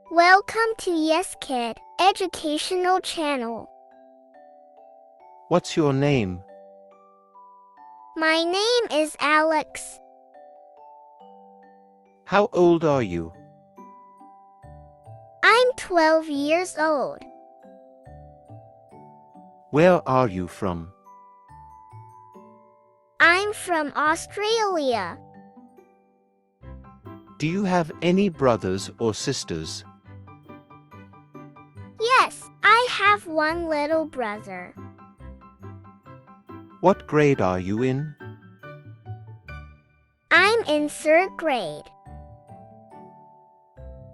Welcome to Yes Kid Educational Channel. What's your name? My name is Alex. How old are you? I'm 12 years old. Where are you from? I'm from Australia. Do you have any brothers or sisters? Yes, I have one little brother. What grade are you in? I'm in 3rd grade.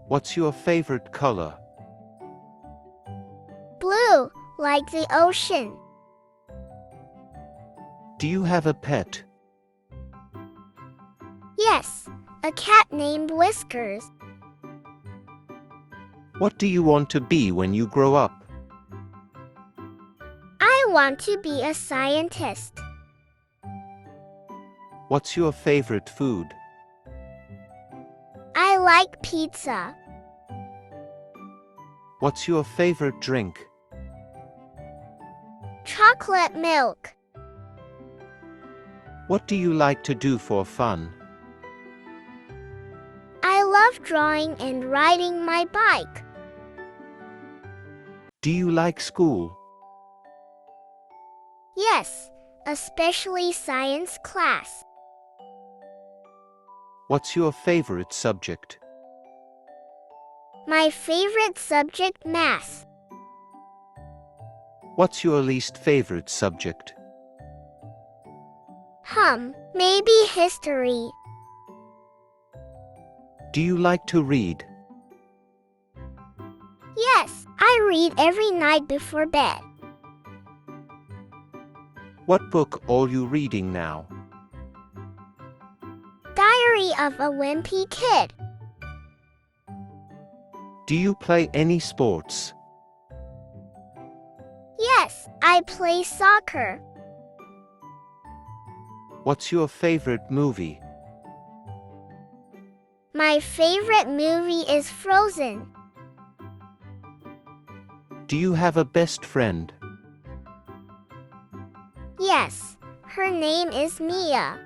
What's your favorite color? Blue, like the ocean. Do you have a pet? Yes, a cat named Whiskers. What do you want to be when you grow up? I want to be a scientist. What's your favorite food? I like pizza. What's your favorite drink? Chocolate milk. What do you like to do for fun? I love drawing and riding my bike. Do you like school? Yes, especially science class. What's your favorite subject? My favorite subject, math. What's your least favorite subject? Maybe history. Do you like to read? Yes, I read every night before bed. What book are you reading now? Diary of a Wimpy Kid. Do you play any sports? Yes, I play soccer. What's your favorite movie? My favorite movie is Frozen. Do you have a best friend? Yes, her name is Mia.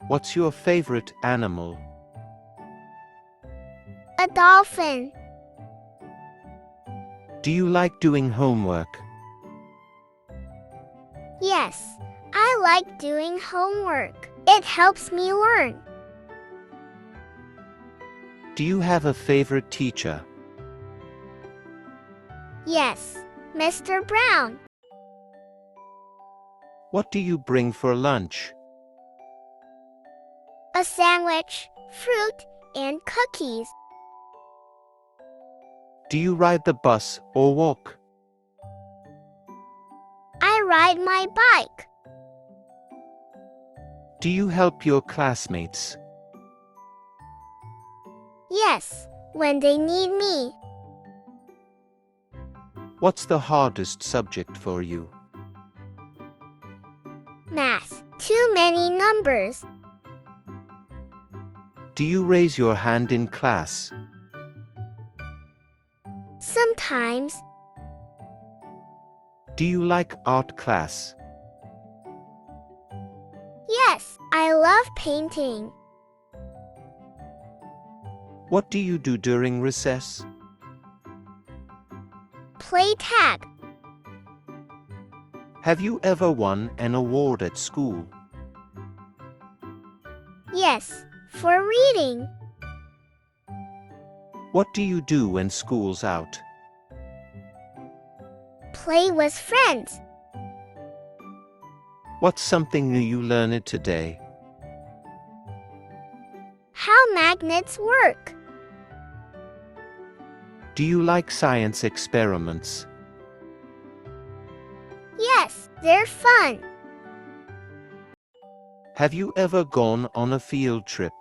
What's your favorite animal? A dolphin. Do you like doing homework? Yes, I like doing homework. It helps me learn. Do you have a favorite teacher? Yes, Mr. Brown. What do you bring for lunch? A sandwich, fruit, and cookies. Do you ride the bus or walk? I ride my bike. Do you help your classmates? Yes, when they need me. What's the hardest subject for you? Math. Too many numbers. Do you raise your hand in class? Sometimes. Do you like art class? Yes, I love painting. What do you do during recess? Play tag. Have you ever won an award at school? Yes, for reading. What do you do when school's out? Play with friends. What's something new you learned today? How magnets work. Do you like science experiments? Yes, they're fun. Have you ever gone on a field trip?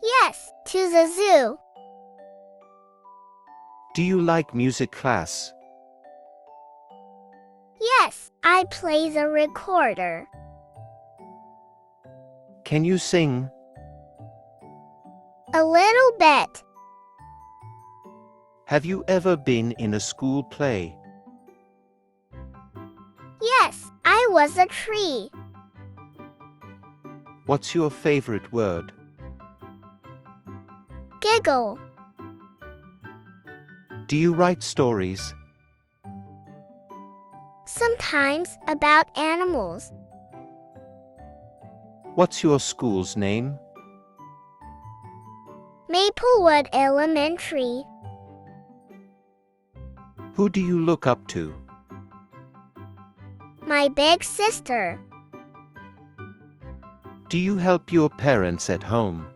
Yes, to the zoo. Do you like music class? Yes, I play the recorder. Can you sing? A little bit. Have you ever been in a school play? Yes, I was a tree. What's your favorite word? Giggle. Do you write stories? Sometimes about animals. What's your school's name? Maplewood Elementary. Who do you look up to? My big sister. Do you help your parents at home?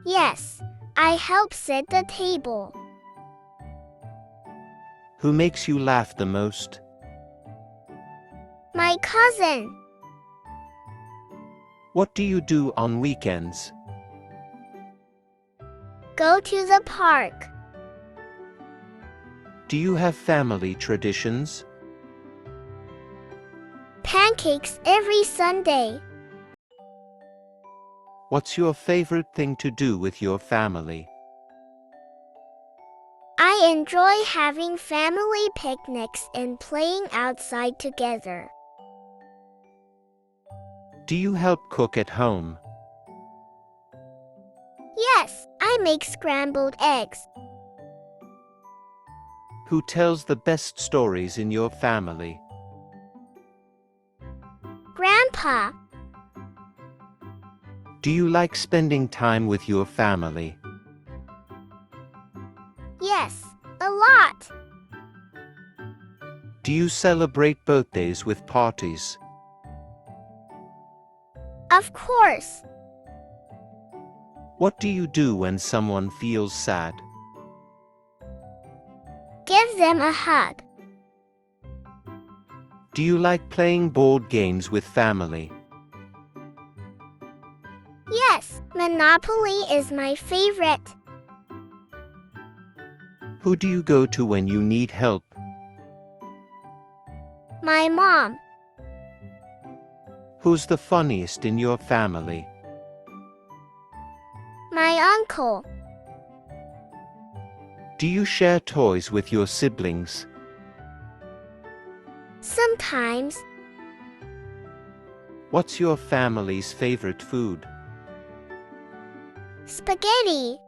Yes, I help set the table. Who makes you laugh the most? My cousin. What do you do on weekends? Go to the park. Do you have family traditions? Pancakes every Sunday. What's your favorite thing to do with your family? I enjoy having family picnics and playing outside together. Do you help cook at home? Yes, I make scrambled eggs. Who tells the best stories in your family? Grandpa. Do you like spending time with your family? Yes, a lot. Do you celebrate birthdays with parties? Of course. What do you do when someone feels sad? Give them a hug. Do you like playing board games with family? Yes, Monopoly is my favorite. Who do you go to when you need help? My mom. Who's the funniest in your family? My uncle. Do you share toys with your siblings? Sometimes. What's your family's favorite food? Spaghetti.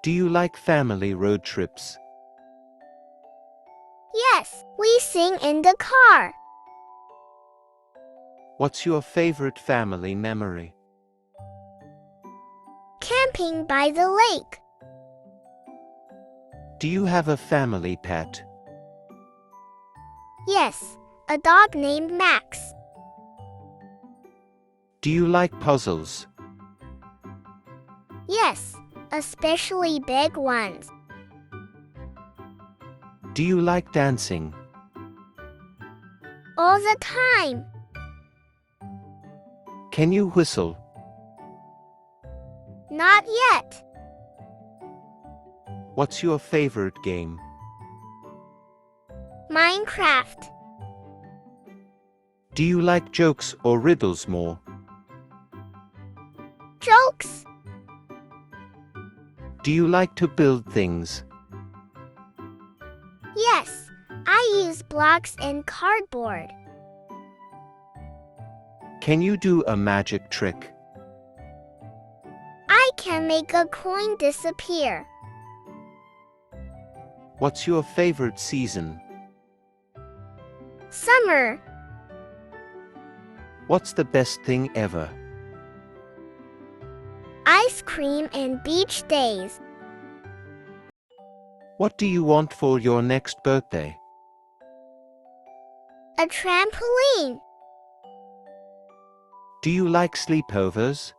Do you like family road trips? Yes, we sing in the car. What's your favorite family memory? Camping by the lake. Do you have a family pet? Yes, a dog named Max. Do you like puzzles? Yes, especially big ones. Do you like dancing? All the time. Can you whistle? Not yet. What's your favorite game? Minecraft. Do you like jokes or riddles more? Jokes. Do you like to build things? Yes, I use blocks and cardboard. Can you do a magic trick? I can make a coin disappear. What's your favorite season? Summer. What's the best thing ever? Ice cream and beach days. What do you want for your next birthday? A trampoline. Do you like sleepovers?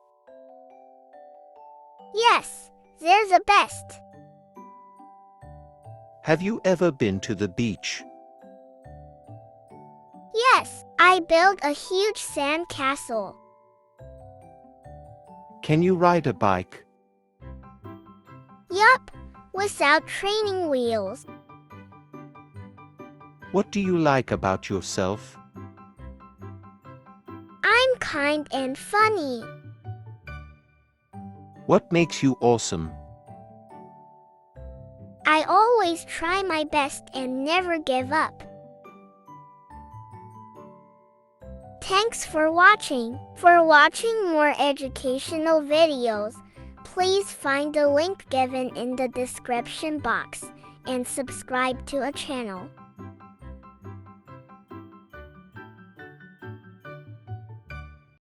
Yes, they're the best. Have you ever been to the beach? Yes, I built a huge sand castle. Can you ride a bike? Yup, without training wheels. What do you like about yourself? I'm kind and funny. What makes you awesome? I always try my best and never give up. Thanks for watching. For watching more educational videos, please find the link given in the description box and subscribe to our channel.